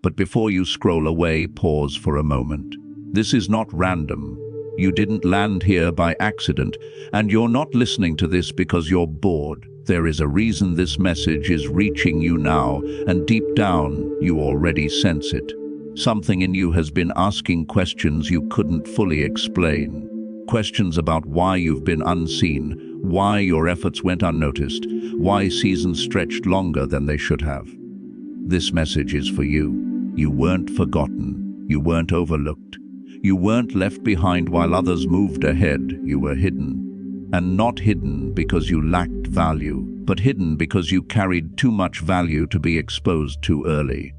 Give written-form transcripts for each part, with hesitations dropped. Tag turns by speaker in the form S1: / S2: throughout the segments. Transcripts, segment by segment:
S1: But before you scroll away, pause for a moment. This is not random. You didn't land here by accident, and you're not listening to this because you're bored. There is a reason this message is reaching you now, and deep down, you already sense it. Something in you has been asking questions you couldn't fully explain. Questions about why you've been unseen, why your efforts went unnoticed, why seasons stretched longer than they should have. This message is for you. You weren't forgotten. You weren't overlooked. You weren't left behind while others moved ahead. You were hidden. And not hidden because you lacked value, but hidden because you carried too much value to be exposed too early.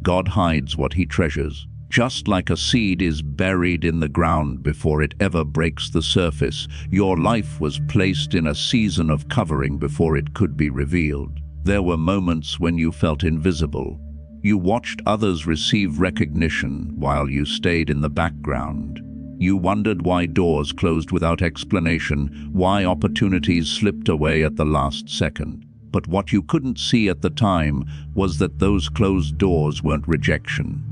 S1: God hides what he treasures. Just like a seed is buried in the ground before it ever breaks the surface, your life was placed in a season of covering before it could be revealed. There were moments when you felt invisible. You watched others receive recognition while you stayed in the background. You wondered why doors closed without explanation, why opportunities slipped away at the last second. But what you couldn't see at the time was that those closed doors weren't rejection.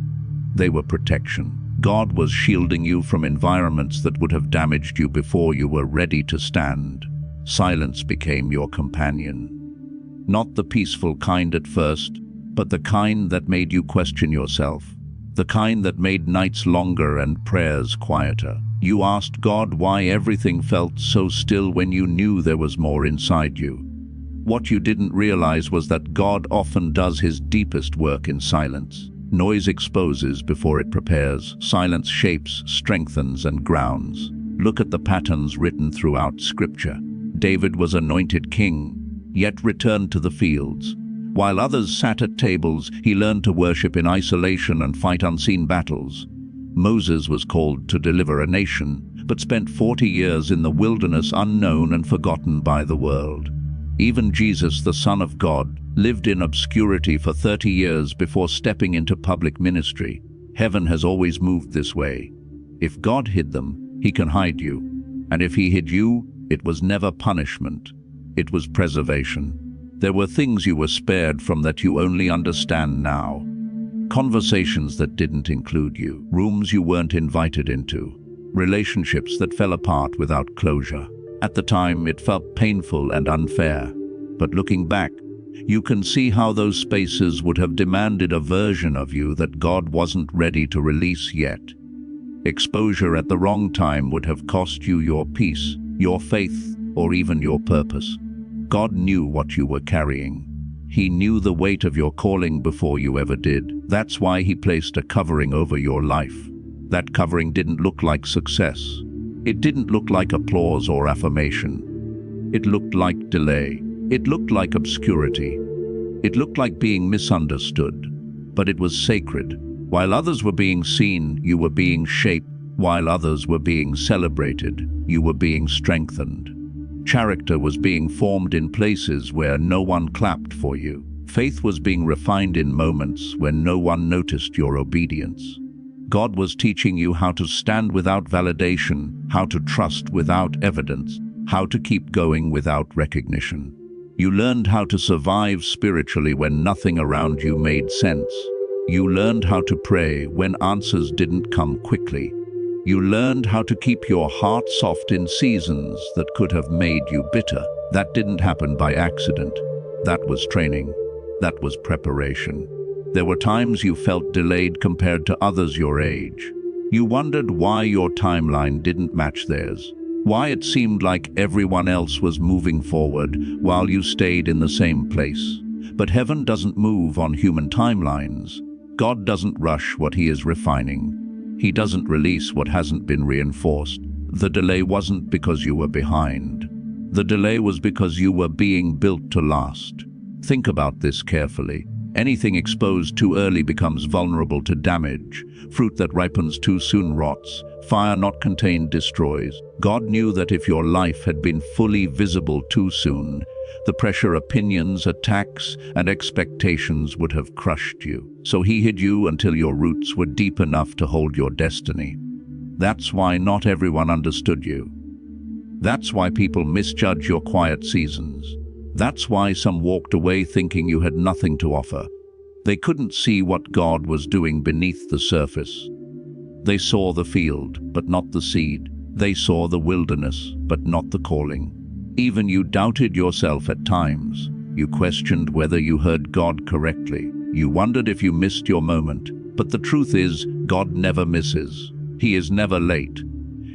S1: They were protection. God was shielding you from environments that would have damaged you before you were ready to stand. Silence became your companion. Not the peaceful kind at first, but the kind that made you question yourself. The kind that made nights longer and prayers quieter. You asked God why everything felt so still when you knew there was more inside you. What you didn't realize was that God often does his deepest work in silence. Noise exposes before it prepares. Silence shapes, strengthens, and grounds. Look at the patterns written throughout Scripture. David was anointed king, yet returned to the fields. While others sat at tables, he learned to worship in isolation and fight unseen battles. Moses was called to deliver a nation, but spent 40 years in the wilderness unknown and forgotten by the world. Even Jesus, the Son of God, lived in obscurity for 30 years before stepping into public ministry. Heaven has always moved this way. If God hid them, he can hide you. And if he hid you, it was never punishment. It was preservation. There were things you were spared from that you only understand now. Conversations that didn't include you. Rooms you weren't invited into. Relationships that fell apart without closure. At the time, it felt painful and unfair. But looking back, you can see how those spaces would have demanded a version of you that God wasn't ready to release yet. Exposure at the wrong time would have cost you your peace, your faith, or even your purpose. God knew what you were carrying. He knew the weight of your calling before you ever did. That's why he placed a covering over your life. That covering didn't look like success. It didn't look like applause or affirmation. It looked like delay. It looked like obscurity. It looked like being misunderstood. But it was sacred. While others were being seen, you were being shaped. While others were being celebrated, you were being strengthened. Character was being formed in places where no one clapped for you. Faith was being refined in moments when no one noticed your obedience. God was teaching you how to stand without validation, how to trust without evidence, how to keep going without recognition. You learned how to survive spiritually when nothing around you made sense. You learned how to pray when answers didn't come quickly. You learned how to keep your heart soft in seasons that could have made you bitter. That didn't happen by accident. That was training. That was preparation. There were times you felt delayed compared to others your age. You wondered why your timeline didn't match theirs. Why it seemed like everyone else was moving forward while you stayed in the same place. But heaven doesn't move on human timelines. God doesn't rush what he is refining. He doesn't release what hasn't been reinforced. The delay wasn't because you were behind. The delay was because you were being built to last. Think about this carefully. Anything exposed too early becomes vulnerable to damage. Fruit that ripens too soon rots. Fire not contained destroys. God knew that if your life had been fully visible too soon, the pressure, opinions, attacks, and expectations would have crushed you. So he hid you until your roots were deep enough to hold your destiny. That's why not everyone understood you. That's why people misjudge your quiet seasons. That's why some walked away thinking you had nothing to offer. They couldn't see what God was doing beneath the surface. They saw the field, but not the seed. They saw the wilderness, but not the calling. Even you doubted yourself at times. You questioned whether you heard God correctly. You wondered if you missed your moment. But the truth is, God never misses. He is never late.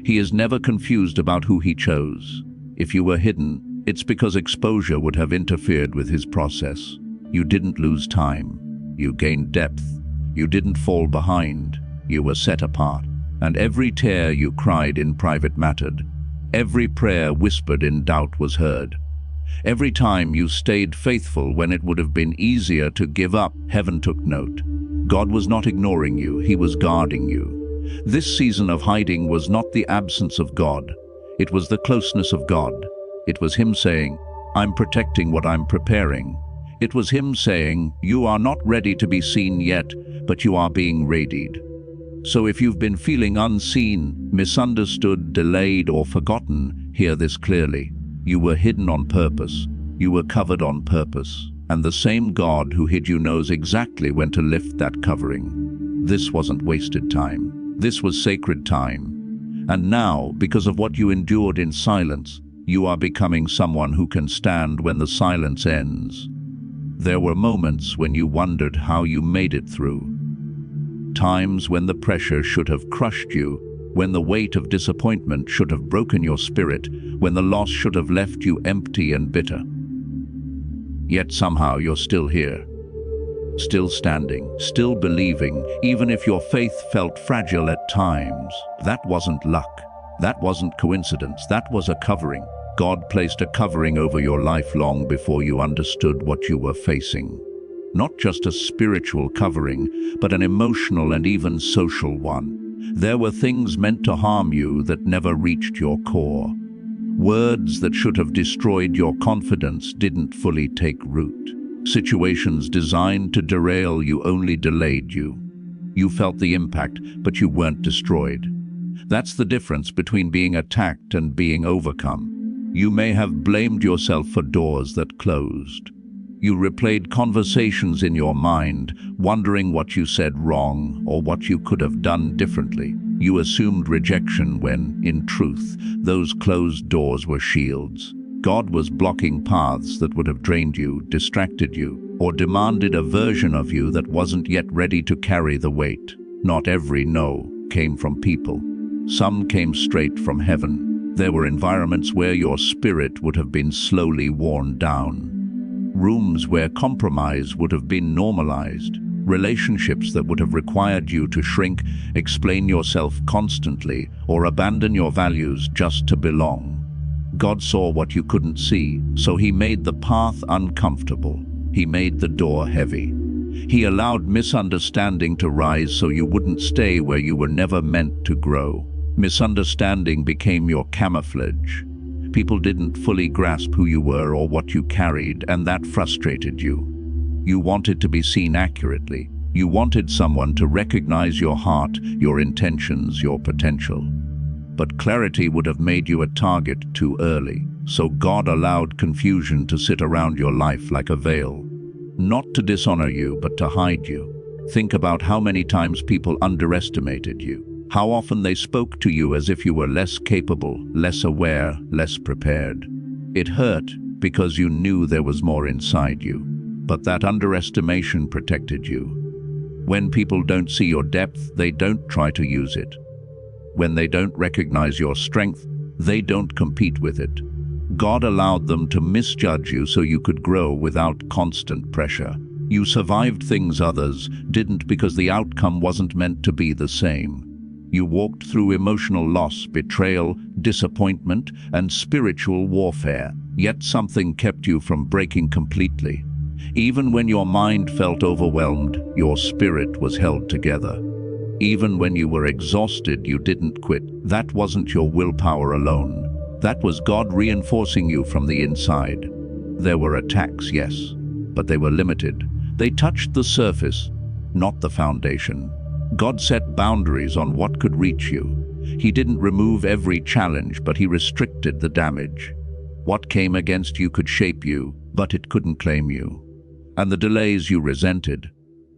S1: He is never confused about who He chose. If you were hidden, it's because exposure would have interfered with His process. You didn't lose time. You gained depth. You didn't fall behind. You were set apart. And every tear you cried in private mattered. Every prayer whispered in doubt was heard. Every time you stayed faithful when it would have been easier to give up, heaven took note. God was not ignoring you, He was guarding you. This season of hiding was not the absence of God. It was the closeness of God. It was Him saying, I'm protecting what I'm preparing. It was Him saying, you are not ready to be seen yet, but you are being readied. So if you've been feeling unseen, misunderstood, delayed, or forgotten, hear this clearly. You were hidden on purpose. You were covered on purpose. And the same God who hid you knows exactly when to lift that covering. This wasn't wasted time. This was sacred time. And now, because of what you endured in silence, you are becoming someone who can stand when the silence ends. There were moments when you wondered how you made it through. Times when the pressure should have crushed you, when the weight of disappointment should have broken your spirit, when the loss should have left you empty and bitter. Yet somehow you're still here, still standing, still believing, even if your faith felt fragile at times. That wasn't luck. That wasn't coincidence. That was a covering. God placed a covering over your life long before you understood what you were facing. Not just a spiritual covering, but an emotional and even social one. There were things meant to harm you that never reached your core. Words that should have destroyed your confidence didn't fully take root. Situations designed to derail you only delayed you. You felt the impact, but you weren't destroyed. That's the difference between being attacked and being overcome. You may have blamed yourself for doors that closed. You replayed conversations in your mind, wondering what you said wrong or what you could have done differently. You assumed rejection when, in truth, those closed doors were shields. God was blocking paths that would have drained you, distracted you, or demanded a version of you that wasn't yet ready to carry the weight. Not every no came from people. Some came straight from heaven. There were environments where your spirit would have been slowly worn down. Rooms where compromise would have been normalized. Relationships that would have required you to shrink, explain yourself constantly, or abandon your values just to belong. God saw what you couldn't see, so He made the path uncomfortable. He made the door heavy. He allowed misunderstanding to rise so you wouldn't stay where you were never meant to grow. Misunderstanding became your camouflage. People didn't fully grasp who you were or what you carried, and that frustrated you. You wanted to be seen accurately. You wanted someone to recognize your heart, your intentions, your potential. But clarity would have made you a target too early, so God allowed confusion to sit around your life like a veil. Not to dishonor you, but to hide you. Think about how many times people underestimated you. How often they spoke to you as if you were less capable, less aware, less prepared. It hurt because you knew there was more inside you. But that underestimation protected you. When people don't see your depth, they don't try to use it. When they don't recognize your strength, they don't compete with it. God allowed them to misjudge you so you could grow without constant pressure. You survived things others didn't because the outcome wasn't meant to be the same. You walked through emotional loss, betrayal, disappointment, and spiritual warfare, yet something kept you from breaking completely. Even when your mind felt overwhelmed, your spirit was held together. Even when you were exhausted, you didn't quit. That wasn't your willpower alone. That was God reinforcing you from the inside. There were attacks, yes, but they were limited. They touched the surface, not the foundation. God set boundaries on what could reach you. He didn't remove every challenge, but He restricted the damage. What came against you could shape you, but it couldn't claim you. And the delays you resented,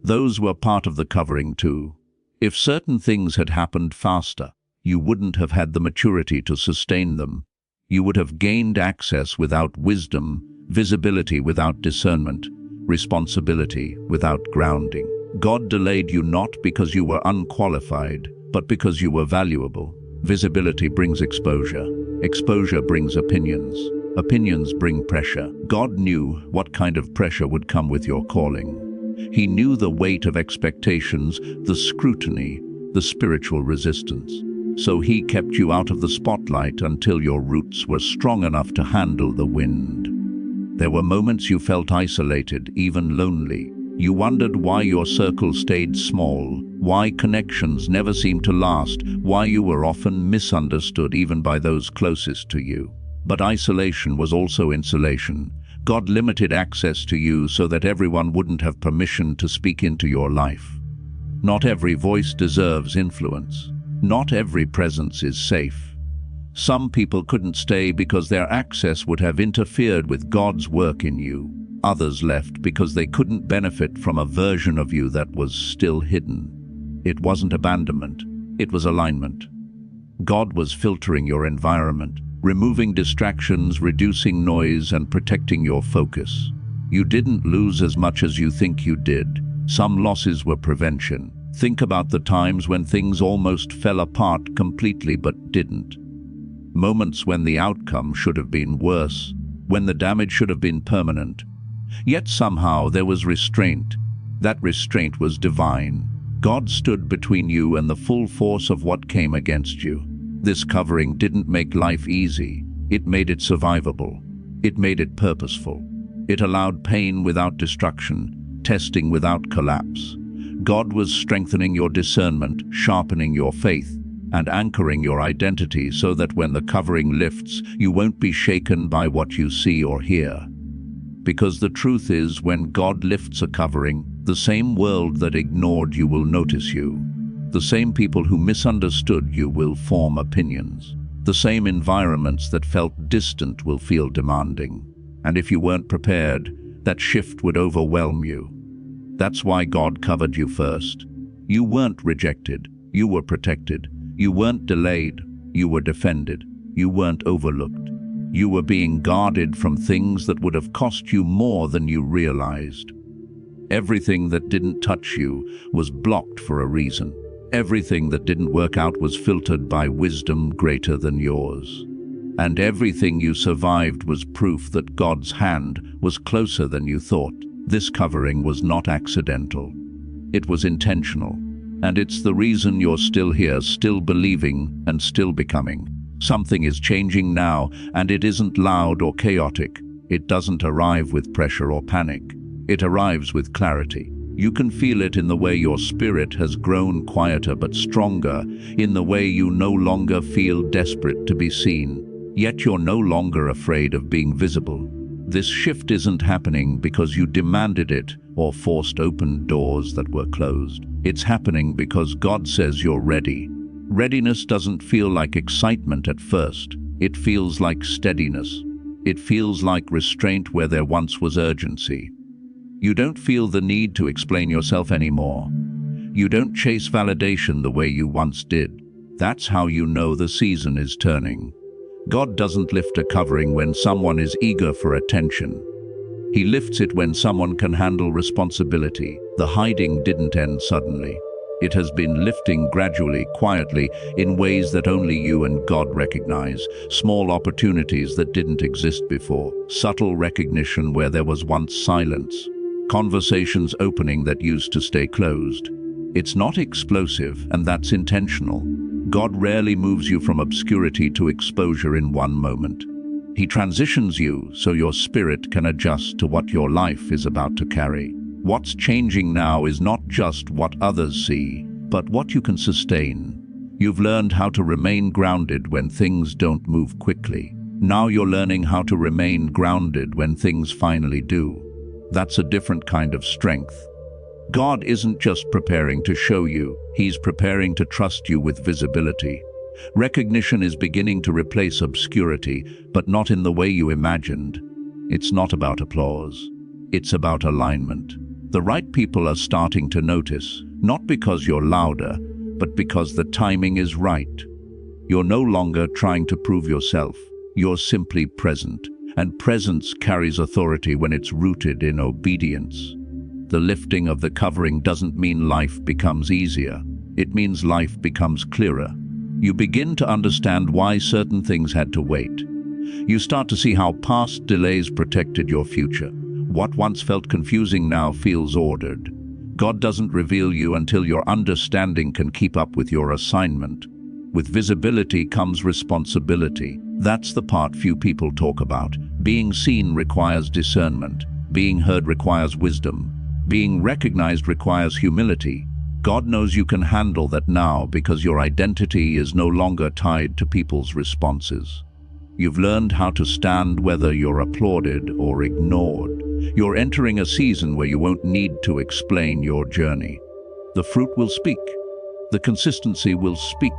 S1: Those were part of the covering too. If certain things had happened faster, you wouldn't have had the maturity to sustain them. You would have gained access without wisdom, visibility without discernment, responsibility without grounding. God delayed you not because you were unqualified, but because you were valuable. Visibility brings exposure. Exposure brings opinions. Opinions bring pressure. God knew what kind of pressure would come with your calling. He knew the weight of expectations, the scrutiny, the spiritual resistance. So he kept you out of the spotlight until your roots were strong enough to handle the wind. There were moments you felt isolated, even lonely. You wondered why your circle stayed small, why connections never seemed to last, why you were often misunderstood even by those closest to you. But isolation was also insulation. God limited access to you so that everyone wouldn't have permission to speak into your life. Not every voice deserves influence. Not every presence is safe. Some people couldn't stay because their access would have interfered with God's work in you. Others left because they couldn't benefit from a version of you that was still hidden. It wasn't abandonment, it was alignment. God was filtering your environment, removing distractions, reducing noise, and protecting your focus. You didn't lose as much as you think you did. Some losses were prevention. Think about the times when things almost fell apart completely but didn't. Moments when the outcome should have been worse, when the damage should have been permanent. Yet somehow there was restraint. That restraint was divine. God stood between you and the full force of what came against you. This covering didn't make life easy. It made it survivable. It made it purposeful. It allowed pain without destruction, testing without collapse. God was strengthening your discernment, sharpening your faith, and anchoring your identity so that when the covering lifts, you won't be shaken by what you see or hear. Because the truth is, when God lifts a covering, the same world that ignored you will notice you. The same people who misunderstood you will form opinions. The same environments that felt distant will feel demanding. And if you weren't prepared, that shift would overwhelm you. That's why God covered you first. You weren't rejected. You were protected. You weren't delayed. You were defended. You weren't overlooked. You were being guarded from things that would have cost you more than you realized. Everything that didn't touch you was blocked for a reason. Everything that didn't work out was filtered by wisdom greater than yours. And everything you survived was proof that God's hand was closer than you thought. This covering was not accidental. It was intentional. And it's the reason you're still here, still believing and still becoming. Something is changing now, and it isn't loud or chaotic. It doesn't arrive with pressure or panic. It arrives with clarity. You can feel it in the way your spirit has grown quieter but stronger, in the way you no longer feel desperate to be seen, yet you're no longer afraid of being visible. This shift isn't happening because you demanded it or forced open doors that were closed. It's happening because God says you're ready. Readiness doesn't feel like excitement at first. It feels like steadiness. It feels like restraint where there once was urgency. You don't feel the need to explain yourself anymore. You don't chase validation the way you once did. That's how you know the season is turning. God doesn't lift a covering when someone is eager for attention. He lifts it when someone can handle responsibility. The hiding didn't end suddenly. It has been lifting gradually, quietly, in ways that only you and God recognize. Small opportunities that didn't exist before. Subtle recognition where there was once silence. Conversations opening that used to stay closed. It's not explosive, and that's intentional. God rarely moves you from obscurity to exposure in one moment. He transitions you so your spirit can adjust to what your life is about to carry. What's changing now is not just what others see, but what you can sustain. You've learned how to remain grounded when things don't move quickly. Now you're learning how to remain grounded when things finally do. That's a different kind of strength. God isn't just preparing to show you, He's preparing to trust you with visibility. Recognition is beginning to replace obscurity, but not in the way you imagined. It's not about applause. It's about alignment. The right people are starting to notice, not because you're louder, but because the timing is right. You're no longer trying to prove yourself. You're simply present, and presence carries authority when it's rooted in obedience. The lifting of the covering doesn't mean life becomes easier. It means life becomes clearer. You begin to understand why certain things had to wait. You start to see how past delays protected your future. What once felt confusing now feels ordered. God doesn't reveal you until your understanding can keep up with your assignment. With visibility comes responsibility. That's the part few people talk about. Being seen requires discernment. Being heard requires wisdom. Being recognized requires humility. God knows you can handle that now because your identity is no longer tied to people's responses. You've learned how to stand whether you're applauded or ignored. You're entering a season where you won't need to explain your journey. The fruit will speak. The consistency will speak.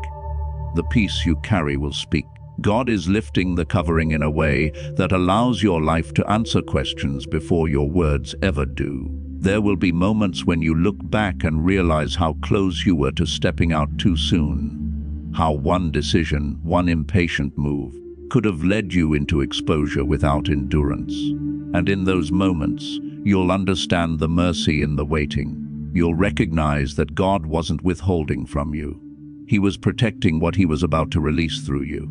S1: The peace you carry will speak. God is lifting the covering in a way that allows your life to answer questions before your words ever do. There will be moments when you look back and realize how close you were to stepping out too soon. How one decision, one impatient move, could have led you into exposure without endurance. And in those moments, you'll understand the mercy in the waiting. You'll recognize that God wasn't withholding from you. He was protecting what he was about to release through you.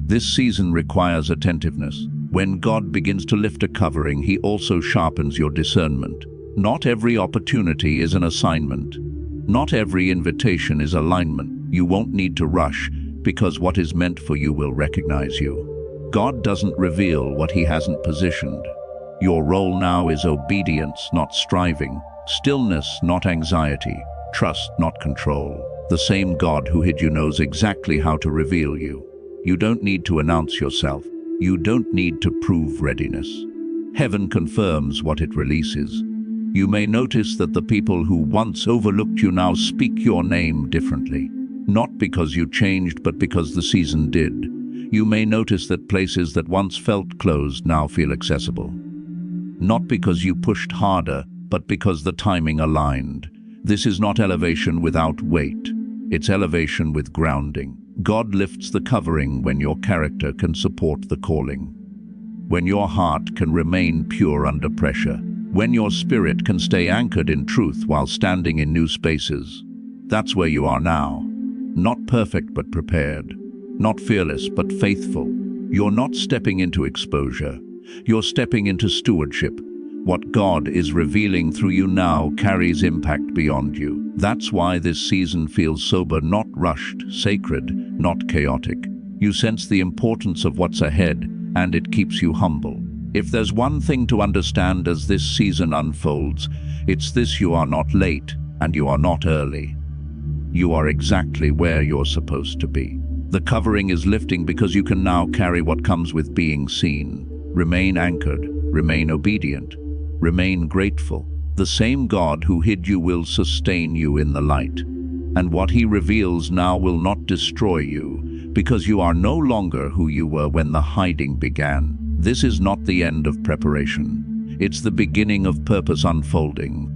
S1: This season requires attentiveness. When God begins to lift a covering, he also sharpens your discernment. Not every opportunity is an assignment. Not every invitation is alignment. You won't need to rush, because what is meant for you will recognize you. God doesn't reveal what he hasn't positioned. Your role now is obedience, not striving. Stillness, not anxiety. Trust, not control. The same God who hid you knows exactly how to reveal you. You don't need to announce yourself. You don't need to prove readiness. Heaven confirms what it releases. You may notice that the people who once overlooked you now speak your name differently. Not because you changed, but because the season did. You may notice that places that once felt closed now feel accessible. Not because you pushed harder, but because the timing aligned. This is not elevation without weight. It's elevation with grounding. God lifts the covering when your character can support the calling. When your heart can remain pure under pressure. When your spirit can stay anchored in truth while standing in new spaces. That's where you are now. Not perfect but prepared. Not fearless but faithful. You're not stepping into exposure. You're stepping into stewardship. What God is revealing through you now carries impact beyond you. That's why this season feels sober, not rushed, sacred, not chaotic. You sense the importance of what's ahead, and it keeps you humble. If there's one thing to understand as this season unfolds, it's this: you are not late, and you are not early. You are exactly where you're supposed to be. The covering is lifting because you can now carry what comes with being seen. Remain anchored, remain obedient. Remain grateful. The same God who hid you will sustain you in the light. And what he reveals now will not destroy you, because you are no longer who you were when the hiding began. This is not the end of preparation. It's the beginning of purpose unfolding.